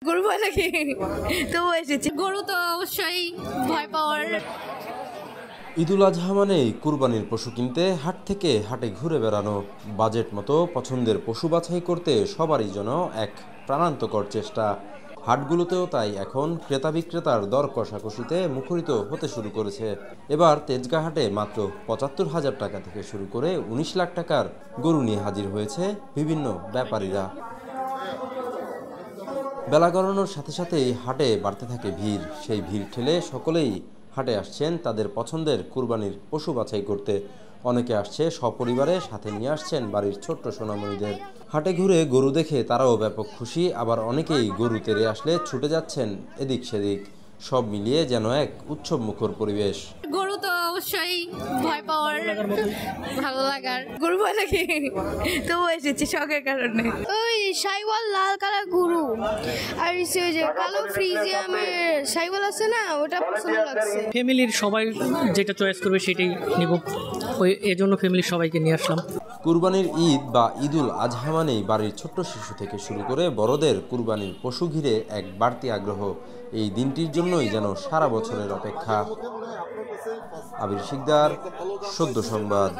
গরু ভয় লাগে, তবু এসেছি। গরু তো অবশ্যই ভয় পাওয়ার। ঈদুল আজহা মানেই কুরবানির পশু কিনতে হাট থেকে হাটে ঘুরে বেড়ানো, বাজেট মতো পছন্দের পশু বাছাই করতে সবারই যেন এক প্রাণান্তকর চেষ্টা। হাটগুলোতেও তাই এখন ক্রেতা বিক্রেতার দর কষাকষিতে মুখরিত হতে শুরু করেছে। এবার তেজগাঁ হাটে মাত্র ৭৫,০০০ টাকা থেকে শুরু করে ১৯ লাখ টাকার গরু নিয়ে হাজির হয়েছে বিভিন্ন ব্যাপারীরা। বেলা গড়ানোর সাথে সাথেই হাটে বাড়তে থাকে ভিড়। সেই ভিড় ঠেলে সকলেই হাটে আসছেন তাদের পছন্দের কুরবানির পশু বাছাই করতে। অনেকে আসছে সপরিবারে, সাথে নিয়ে আসছেন বাড়ির ছোট্ট সোনামণিদের। হাটে ঘুরে গরু দেখে তারাও ব্যাপক খুশি, আবার অনেকেই গরু তেড়ে আসলে ছুটে যাচ্ছেন এদিক সেদিক। সব মিলিয়ে যেন এক উৎসব মুখর পরিবেশ। গরু তো অবশ্যই ভয় পাওয়ার, ভালো লাগার। গরু ভয় লাগে, তবু এসেছি শখের কারণে। ওই সাইওয়াল লাল কালার গরু আর ওই যে কালো ফ্রিজিয়ামের সাইওয়াল আছে না, ওটা পছন্দ লাগছে। ফ্যামিলির সবাই যেটা চয়েস করবে সেটাই নেব, ওই এজন্য ফ্যামিলির সবাইকে নিয়ে আসলাম। কুরবানির ঈদ বা ঈদুল আজহা মানেই বাড়ির ছোট্ট শিশু থেকে শুরু করে বড়দের কুরবানির পশু ঘিরে এক বাড়তি আগ্রহ। এই দিনটির জন্যই যেন সারা বছরের অপেক্ষা। আবির শিকদার, সদ্য সংবাদ।